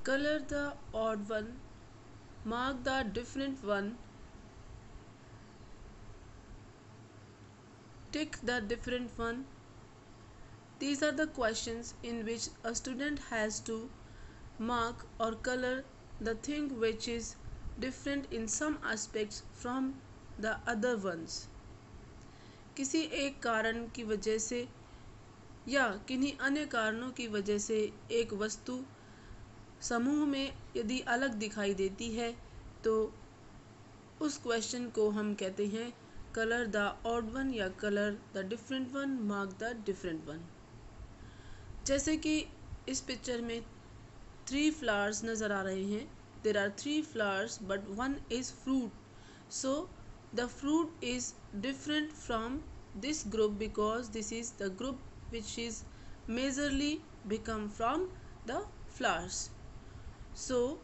color the odd one, mark the different one, tick the different one. These are the questions in which a student has to mark or color the thing which is different in some aspects from the other ones. किसी एक कारण की वजह से या किन्हीं अन्य कारणों की वजह से एक वस्तु समूह में यदि अलग दिखाई देती है तो उस क्वेश्चन को हम कहते हैं कलर द ऑड वन या colour the different one, mark the different one. जैसे कि इस पिक्चर में 3 flowers नज़र आ रहे हैं। There are 3 flowers but one is fruit. So the fruit is different from this group because this is the group which is majorly become from the flowers. So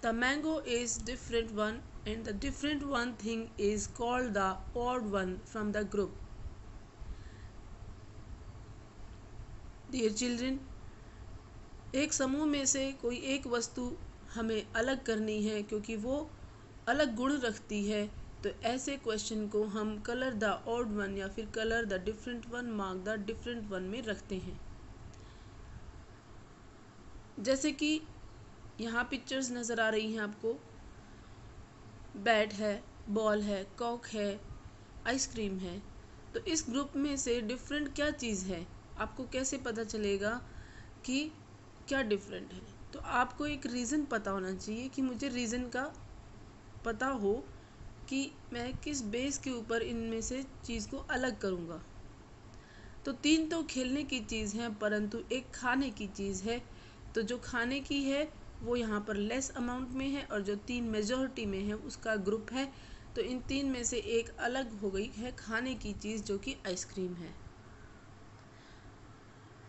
the mango is different one and the different one thing is called the odd one from the group. Dear children, एक समूह में से कोई एक वस्तु हमें अलग करनी है क्योंकि वो अलग गुण रखती है, तो ऐसे क्वेश्चन को हम कलर द ऑड वन या फिर colour the different one, mark the different one में रखते हैं। जैसे कि यहाँ पिक्चर्स नज़र आ रही हैं आपको, बैट है, बॉल है, कॉक है, आइसक्रीम है। तो इस ग्रुप में से डिफरेंट क्या चीज़ है, आपको कैसे पता चलेगा कि क्या डिफरेंट है? तो आपको एक रीज़न पता होना चाहिए कि मुझे रीज़न का पता हो कि मैं किस बेस के ऊपर इनमें से चीज़ को अलग करूँगा। तो 3 तो खेलने की चीज़ है परंतु एक खाने की चीज़ है। तो जो खाने की है वो यहाँ पर लेस अमाउंट में है और जो 3 मेजॉरिटी में है उसका ग्रुप है। तो इन 3 में से एक अलग हो गई है खाने की चीज़ जो कि आइसक्रीम है।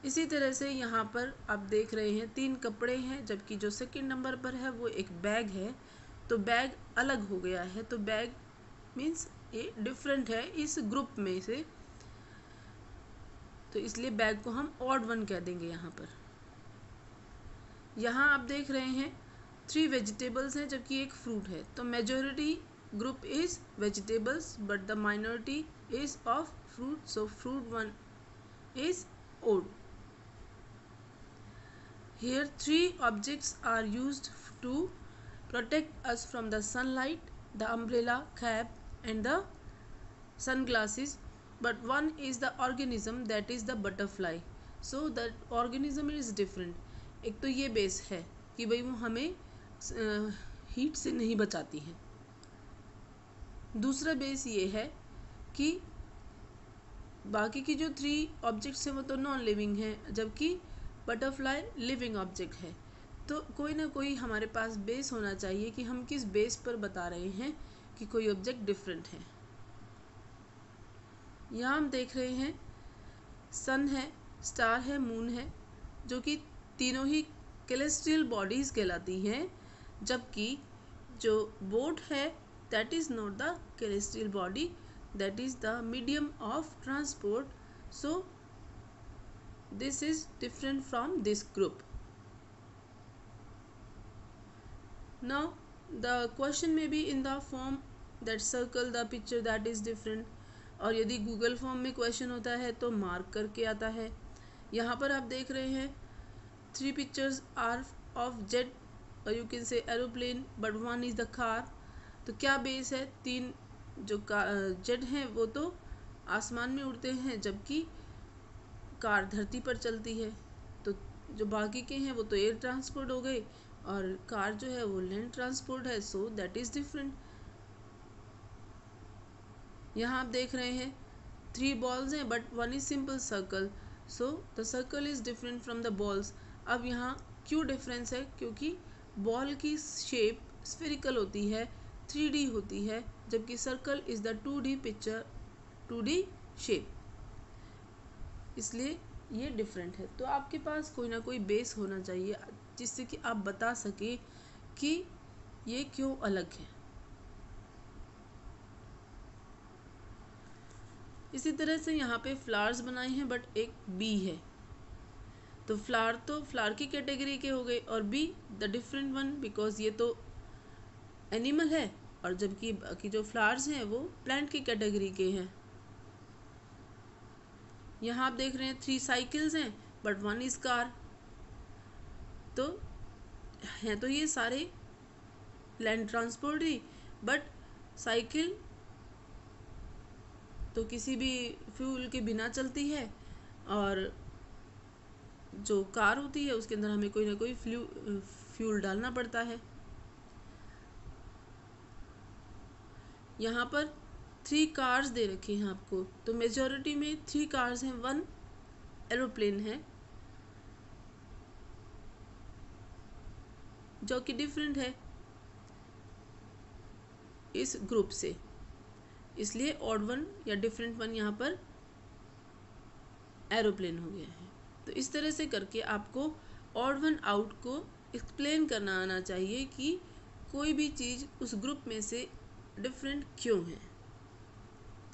इसी तरह से यहाँ पर आप देख रहे हैं 3 कपड़े हैं, जबकि जो सेकंड नंबर पर है वो एक बैग है। तो बैग अलग हो गया है, तो बैग मीन्स ये डिफरेंट है इस ग्रुप में से, तो इसलिए बैग को हम ऑड वन कह देंगे। यहाँ आप देख रहे हैं 3 वेजिटेबल्स हैं जबकि एक फ्रूट है। तो majority group is vegetables but the minority is of fruit, so fruit one is odd. Here 3 objects are used to protect us from the sunlight: the umbrella, cap and the sunglasses, but one is the organism, that is the butterfly. So that organism is different. एक तो ये base है कि भाई वो हमें heat से नहीं बचाती है। दूसरा बेस ये है कि बाकी की जो 3 ऑब्जेक्ट्स हैं वो तो नॉन लिविंग हैं, जबकि बटरफ्लाई लिविंग ऑब्जेक्ट है। तो कोई ना कोई हमारे पास बेस होना चाहिए कि हम किस बेस पर बता रहे हैं कि कोई ऑब्जेक्ट डिफरेंट है। यहाँ हम देख रहे हैं सन है, स्टार है, मून है, जो कि तीनों ही कैलेस्ट्रियल बॉडीज कहलाती हैं, जबकि जो बोट है that is not the celestial body, that is the medium of transport. So this is different from this group. Now the question may be in the form that circle the picture that is different, और यदि Google form में question होता है तो mark करके आता है। यहाँ पर आप देख रहे हैं 3 pictures are of jet or you can say aeroplane but one is the car. तो क्या बेस है? 3 जो जेट हैं वो तो आसमान में उड़ते हैं जबकि कार धरती पर चलती है। तो जो बाकी के हैं वो तो एयर ट्रांसपोर्ट हो गए और कार जो है वो लैंड ट्रांसपोर्ट है, सो दैट इज़ डिफरेंट। यहाँ आप देख रहे हैं 3 बॉल्स हैं but one is simple circle, so the circle is different from the balls. अब यहाँ क्यों डिफरेंस है? क्योंकि बॉल की शेप स्फेरिकल होती है, 3D होती है, जबकि circle is the 2D picture, 2D shape, इसलिए ये डिफरेंट है। तो आपके पास कोई ना कोई बेस होना चाहिए जिससे कि आप बता सके कि ये क्यों अलग है। इसी तरह से यहाँ पे फ्लावर्स बनाए हैं बट एक बी है, तो फ्लावर की कैटेगरी के हो गए, और be the different one because ये तो एनिमल है, और जबकि बाकी जो फ्लावर्स हैं वो प्लांट की कैटेगरी के हैं। यहाँ आप देख रहे हैं 3 साइकिल्स हैं बट 1 इज कार। तो हैं तो ये सारे land transport he, but cycle तो किसी भी फ्यूल के बिना चलती है, और जो कार होती है उसके अंदर हमें कोई ना कोई फ्यूल डालना पड़ता है। यहाँ पर 3 कार्स दे रखे हैं आपको, तो मेजॉरिटी में 3 कार्स हैं, 1 एरोप्लेन है जो कि डिफरेंट है इस ग्रुप से, इसलिए ऑड वन या डिफरेंट वन यहाँ पर एरोप्लेन हो गया है। तो इस तरह से करके आपको ऑड वन आउट को एक्सप्लेन करना आना चाहिए कि कोई भी चीज़ उस ग्रुप में से डिफरेंट क्यों है।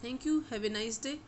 Thank you, have a nice day.